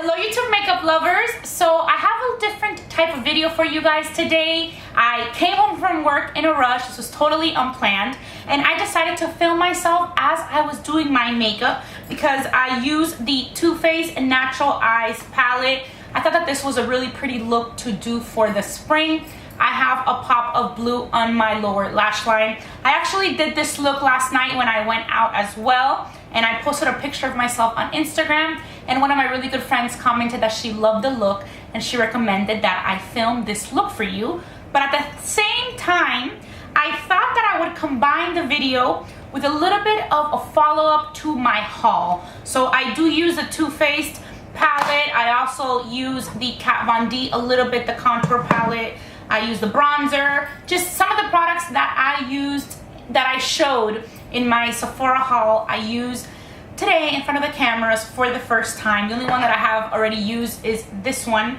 Hello YouTube makeup lovers. So I have a different type of video for you guys today. I came home from work in a rush. This was totally unplanned, and I decided to film myself as I was doing my makeup because I used the Too Faced Natural Eyes palette. I thought that this was a really pretty look to do for the spring. I have a pop of blue on my lower lash line. I actually did this look last night when I went out as well, and I posted a picture of myself on Instagram, and one of my really good friends commented that she loved the look and she recommended that I film this look for you. But at the same time, I thought that I would combine the video with a little bit of a follow-up to my haul. So I do use the Too Faced palette. I also use the Kat Von D a little bit, the contour palette. I use the bronzer, just some of the products that I used, that I showed in my Sephora haul, I use today in front of the cameras for the first time. The only one that I have already used is this one.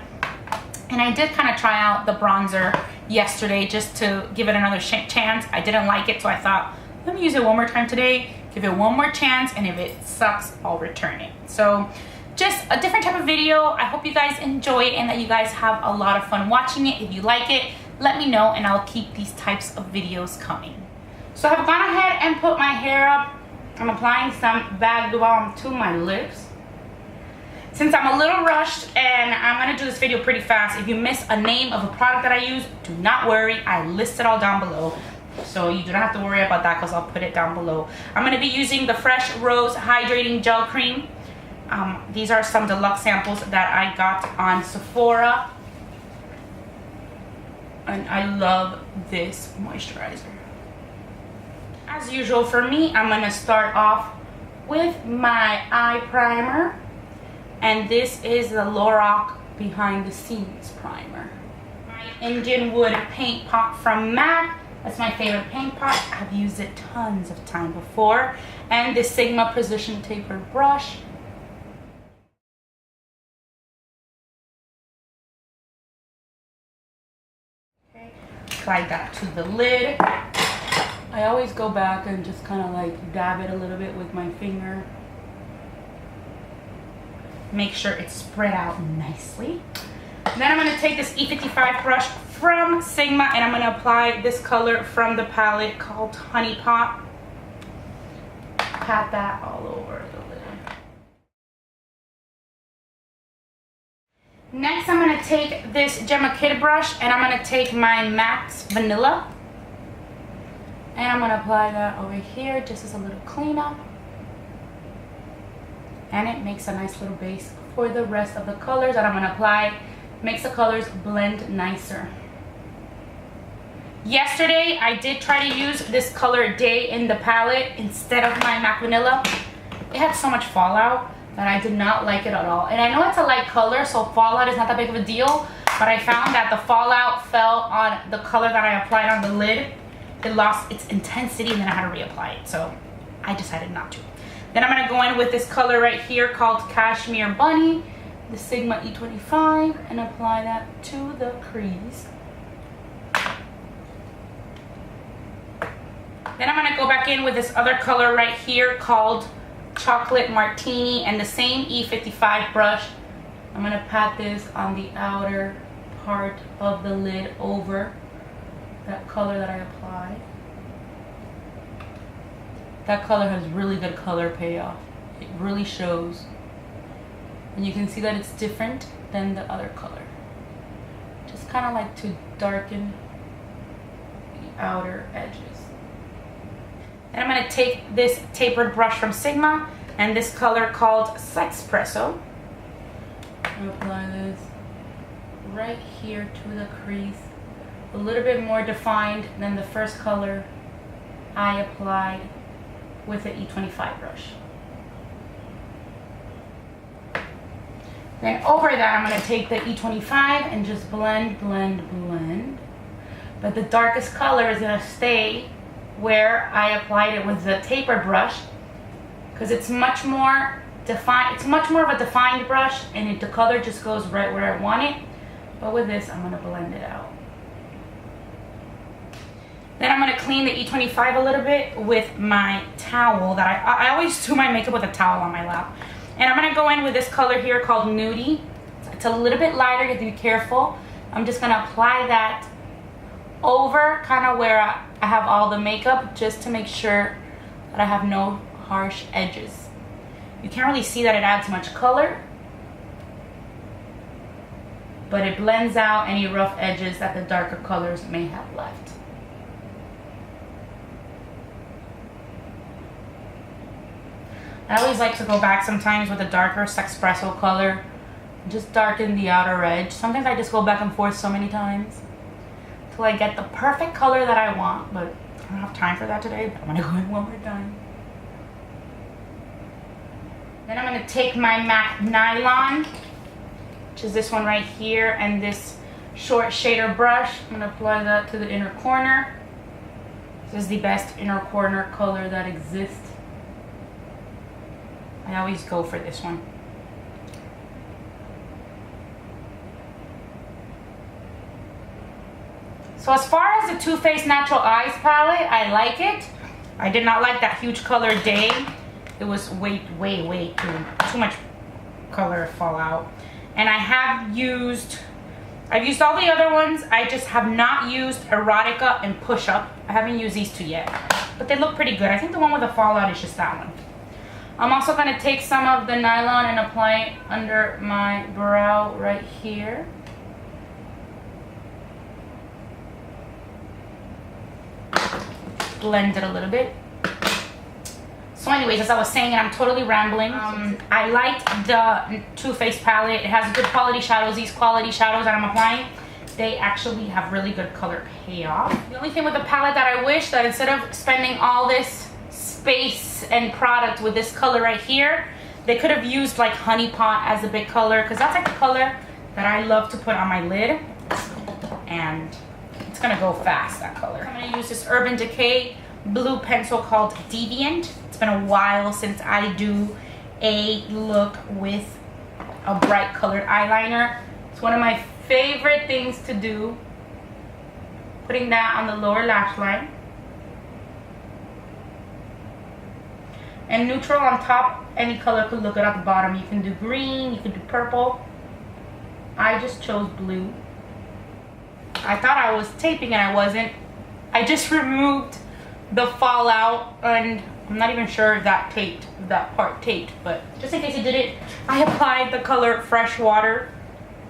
And I did kind of try out the bronzer yesterday just to give it another chance. I didn't like it, so I thought, let me use it one more time today, give it one more chance, and if it sucks, I'll return it. So just a different type of video. I hope you guys enjoy it and that you guys have a lot of fun watching it. If you like it, let me know and I'll keep these types of videos coming. So I've gone ahead and put my hair up. I'm applying some Bag Balm to my lips. Since I'm a little rushed and I'm gonna do this video pretty fast, if you miss a name of a product that I use, do not worry, I list it all down below. So you do not have to worry about that because I'll put it down below. I'm gonna be using the Fresh Rose Hydrating Gel Cream. These are some deluxe samples that I got on Sephora. And I love this moisturizer. As usual for me, I'm going to start off with my eye primer. And this is the Lorac Behind the Scenes primer. My Indianwood Paintpot from MAC. That's my favorite paint pot. I've used it tons of time before. And the Sigma Precision Tapered brush. Apply that to the lid. I always go back and just kind of like dab it a little bit with my finger. Make sure it's spread out nicely. Then I'm going to take this E55 brush from Sigma and I'm going to apply this color from the palette called Honey Pot. Pat that all over the lid. Next, I'm going to take this Jemma Kid brush and I'm going to take my MAC's Vanilla. And I'm going to apply that over here just as a little cleanup. And it makes a nice little base for the rest of the colors that I'm going to apply. Makes the colors blend nicer. Yesterday, I did try to use this color Day in the palette instead of my MAC Vanilla. It had so much fallout that I did not like it at all. And I know it's a light color, so fallout is not that big of a deal, but I found that the fallout fell on the color that I applied on the lid. It lost its intensity and then I had to reapply it, so I decided not to. Then I'm going to go in with this color right here called Cashmere Bunny, the Sigma E25, and apply that to the crease. Then I'm going to go back in with this other color right here called Chocolate Martini and the same E55 brush. I'm going to pat this on the outer part of the lid over that color that I applied. That color has really good color payoff. It really shows. And you can see that it's different than the other color. Just kind of like to darken the outer edges. And I'm going to take this tapered brush from Sigma and this color called Sexpresso. And apply this right here to the crease. A little bit more defined than the first color I applied with the E25 brush. Then over that, I'm going to take the E25 and just blend, blend, blend. But the darkest color is going to stay where I applied it with the tapered brush because it's much more defined. It's much more of a defined brush and the color just goes right where I want it. But with this, I'm going to blend it out. Then I'm going to clean the E25 a little bit with my towel that I always do my makeup with a towel on my lap. And I'm gonna go in with this color here called Nudie. It's a little bit lighter, you have to be careful. I'm just gonna apply that over kind of where I have all the makeup, just to make sure that I have no harsh edges. You can't really see that it adds much color, but it blends out any rough edges that the darker colors may have left. I always like to go back sometimes with a darker Sexpresso color, just darken the outer edge. Sometimes I just go back and forth so many times till I get the perfect color that I want, but I don't have time for that today, but I'm gonna go in one more time. Then I'm gonna take my MAC Nylon, which is this one right here, and this short shader brush. I'm gonna apply that to the inner corner. This is the best inner corner color that exists. I always go for this one. So as far as the Too Faced Natural Eyes palette, I like it. I did not like that huge color Day. It was way too much color fallout. And I've used all the other ones. I just have not used Erotica and Push Up. I haven't used these two yet, but they look pretty good. I think the one with the fallout is just that one. I'm also going to take some of the nylon and apply it under my brow right here. Blend it a little bit. So anyways, as I was saying, I'm totally rambling. I liked the Too Faced palette. It has good quality shadows. These quality shadows that I'm applying, they actually have really good color payoff. The only thing with the palette that I wish that instead of spending all this space and product with this color right here, they could have used like Honey Pot as a big color, because that's like the color that I love to put on my lid, and it's gonna go fast, that color. I'm gonna use this Urban Decay blue pencil called Deviant. It's been a while since I do a look with a bright colored eyeliner. It's one of my favorite things to do. Putting that on the lower lash line. And neutral on top, any color could look good at the bottom. You can do green, you can do purple. I just chose blue. I thought I was taping and I wasn't. I just removed the fallout, and I'm not even sure if that taped, if that part taped, but just in case it didn't, I applied the color Fresh Water,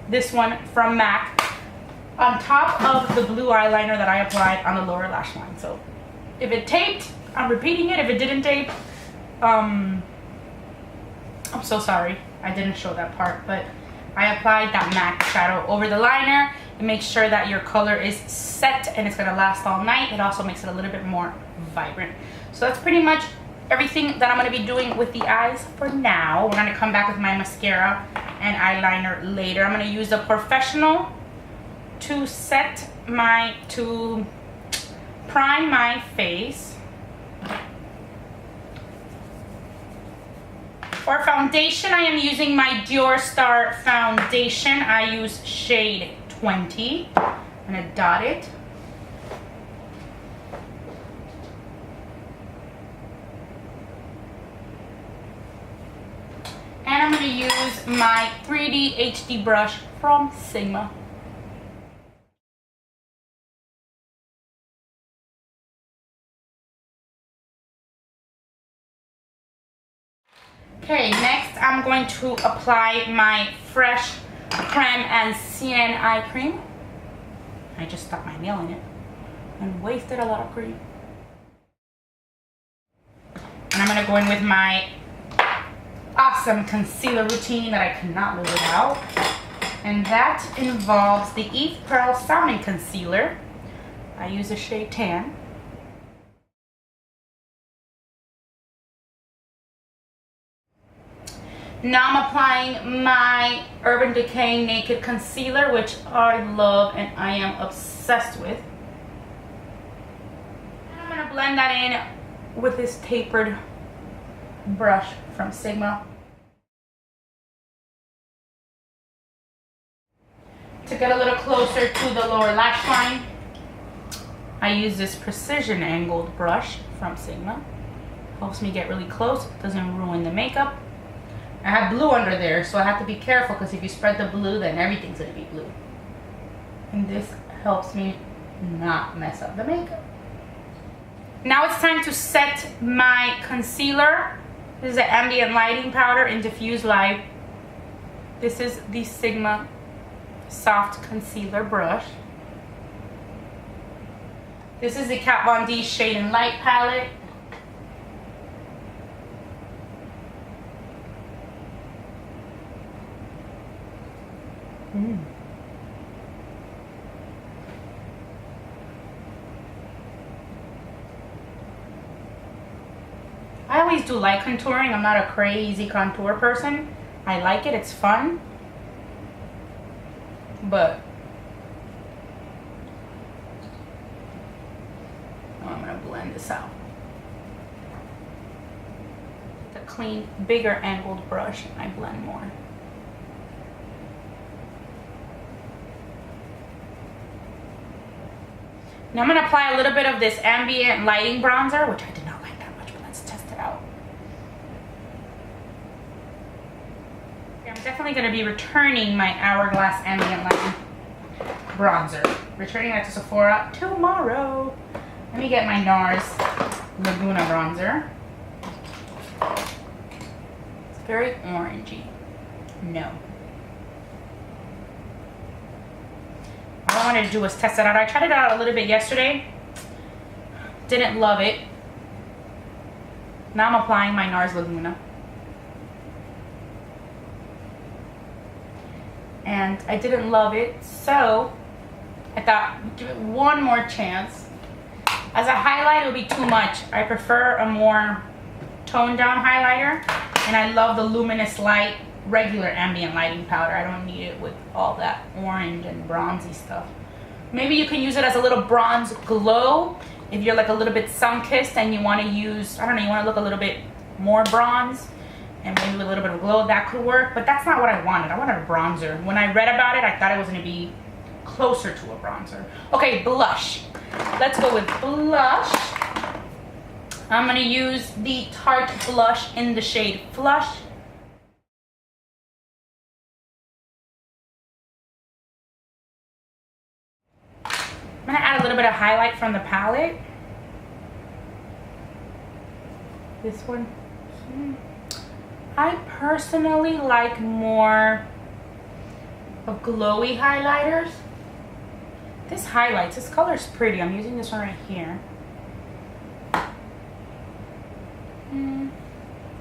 this one from MAC, on top of the blue eyeliner that I applied on the lower lash line. So if it taped, I'm repeating it. If it didn't tape, I'm so sorry I didn't show that part, but I applied that MAC shadow over the liner. It makes sure that your color is set and it's gonna last all night. It also makes it a little bit more vibrant. So that's pretty much everything that I'm gonna be doing with the eyes for now. We're gonna come back with my mascara and eyeliner later. I'm gonna use the Pore-fessional to prime my face. For foundation, I am using my Dior Star foundation. I use shade 20. I'm gonna dot it. And I'm gonna use my 3D HD brush from Sigma. Okay, next I'm going to apply my fresh Creme Ancienne Eye Cream. I just stuck my nail in it and wasted a lot of cream. And I'm gonna go in with my awesome concealer routine that I cannot live without. And that involves the Eve Pearl Salmon Concealer. I use a shade Tan. Now I'm applying my Urban Decay Naked Concealer, which I love and I am obsessed with. And I'm going to blend that in with this tapered brush from Sigma. To get a little closer to the lower lash line, I use this precision angled brush from Sigma. Helps me get really close, doesn't ruin the makeup. I have blue under there, so I have to be careful because if you spread the blue, then everything's going to be blue. And this helps me not mess up the makeup. Now it's time to set my concealer. This is the Ambient Lighting Powder in Diffused Light. This is the Sigma Soft Concealer Brush. This is the Kat Von D Shade and Light Palette. I always do light contouring. I'm not a crazy contour person. I like it, it's fun. But I'm gonna blend this out. With a clean, bigger angled brush, and I blend more. Now I'm gonna apply a little bit of this Ambient Lighting Bronzer, which I did not like that much, but let's test it out. Okay, I'm definitely gonna be returning my Hourglass Ambient Lighting Bronzer. Returning that to Sephora tomorrow. Let me get my NARS Laguna Bronzer. It's very orangey. No. All I wanted to do was test it out. I tried it out a little bit yesterday. Didn't love it. Now I'm applying my NARS Laguna. And I didn't love it, so I thought, give it one more chance. As a highlight, it would be too much. I prefer a more toned down highlighter, and I love the Luminous Light regular Ambient Lighting Powder. I don't need it with all that orange and bronzy stuff. Maybe you can use it as a little bronze glow if you're like a little bit sun-kissed and you want to use, I don't know, you want to look a little bit more bronze and maybe with a little bit of glow. That could work, but that's not what I wanted. I wanted a bronzer. When I read about it, I thought it was going to be closer to a bronzer. Okay, blush. Let's go with blush. I'm going to use the Tarte blush in the shade Flush. I'm gonna add a little bit of highlight from the palette. This one. I personally like more of glowy highlighters. This highlights, this color is pretty. I'm using this one right here.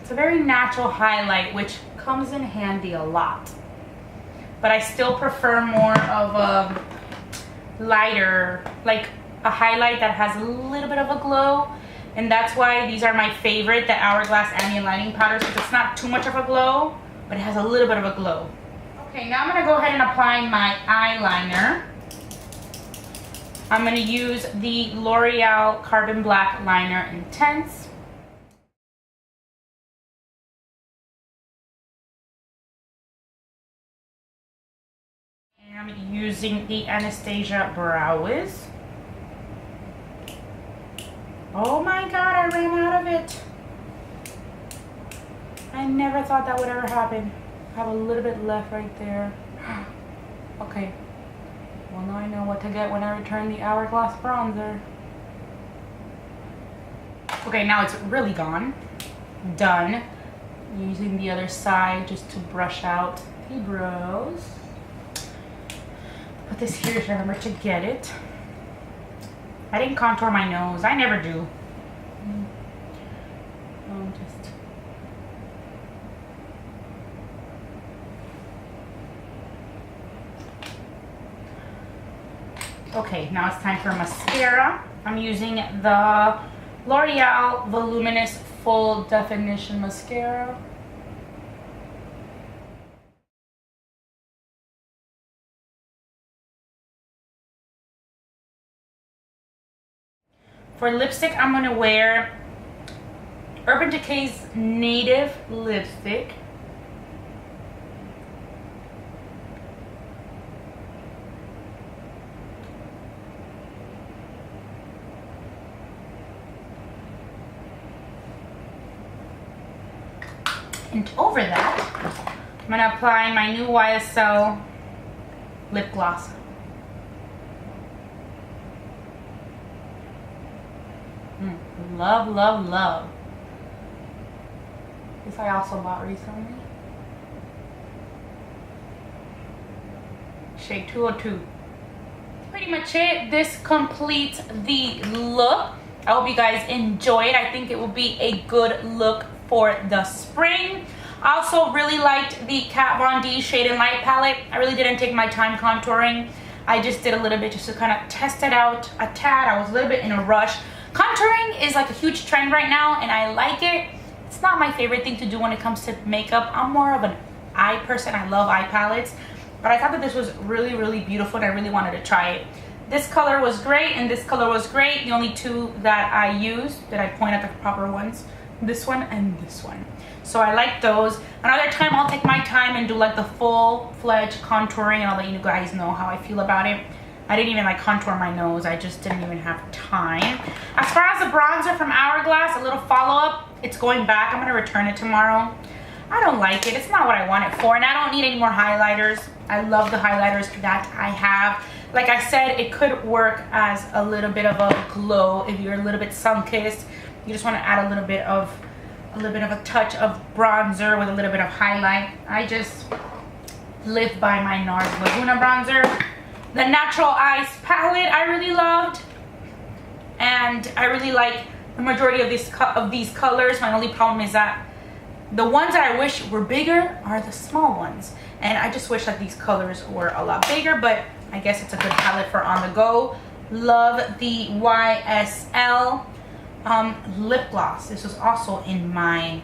It's a very natural highlight, which comes in handy a lot. But I still prefer more of a lighter, like a highlight that has a little bit of a glow, and that's why these are my favorite, the Hourglass Ambient Lighting Powders, because it's not too much of a glow, but it has a little bit of a glow. Okay, now I'm going to go ahead and apply my eyeliner. I'm going to use the L'Oreal Carbon Black Liner Intense. I'm using the Anastasia Brow Wiz. Oh my god, I ran out of it. I never thought that would ever happen. I have a little bit left right there. Okay. Well, now I know what to get when I return the Hourglass bronzer. Okay, now it's really gone. Done. Using the other side just to brush out the brows. Put this here to remember to get it. I didn't contour my nose. I never do. Okay, now it's time for mascara. I'm using the L'Oreal Voluminous Full Definition Mascara. For lipstick, I'm going to wear Urban Decay's Native lipstick. And over that, I'm gonna apply my new YSL lip gloss. Love, love, love. This I also bought recently. Shade 202. Pretty much it. This completes the look. I hope you guys enjoyed. I think it will be a good look for the spring. I also really liked the Kat Von D Shade and Light palette. I really didn't take my time contouring. I just did a little bit just to kind of test it out a tad. I was a little bit in a rush. Contouring is like a huge trend right now and I like it. It's not my favorite thing to do when it comes to makeup. I'm more of an eye person. I love eye palettes. But I thought that this was really, really beautiful and I really wanted to try it. This color was great and this color was great. The only two that I used, that I point at the proper ones, this one and this one. So I like those. Another time I'll take my time and do like the full-fledged contouring and I'll let you guys know how I feel about it. I didn't even like contour my nose. I just didn't even have time. As far as the bronzer from Hourglass, a little follow-up, it's going back. I'm gonna return it tomorrow. I don't like it. It's not what I want it for and I don't need any more highlighters. I love the highlighters that I have. Like I said, it could work as a little bit of a glow if you're a little bit sun-kissed. You just want to add a little bit of a touch of bronzer with a little bit of highlight. I just live by my NARS Laguna bronzer. The Natural Eyes palette I really loved, and I really like the majority of these colors. My only problem is that the ones that I wish were bigger are the small ones, and I just wish that these colors were a lot bigger, but I guess it's a good palette for on the go. Love the YSL lip gloss. This was also in my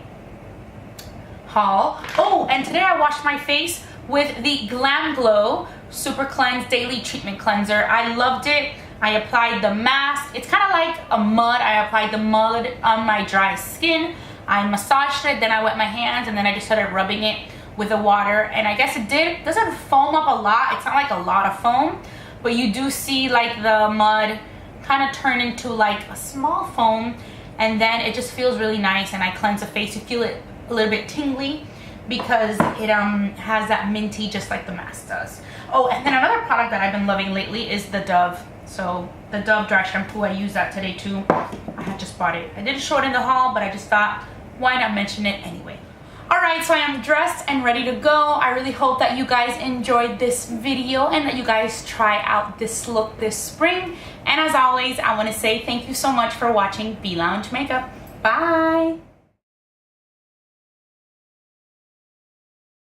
haul. Oh, and today I washed my face with the Glam Glow Super Cleanse Daily Treatment Cleanser. I loved it. I applied the mask. It's kind of like a mud. I applied the mud on my dry skin. I massaged it, then I wet my hands, and then I just started rubbing it with the water. And I guess it doesn't foam up a lot. It's not like a lot of foam, but you do see like the mud kind of turn into like a small foam, and then it just feels really nice. And I cleanse the face. You feel it a little bit tingly because it has that minty just like the mask does. Oh, and then another product that I've been loving lately is the Dove. So the Dove dry shampoo, I used that today too. I had just bought it. I didn't show it in the haul, but I just thought, why not mention it anyway? Alright, so I am dressed and ready to go. I really hope that you guys enjoyed this video and that you guys try out this look this spring. And as always, I want to say thank you so much for watching B Lounge Makeup. Bye!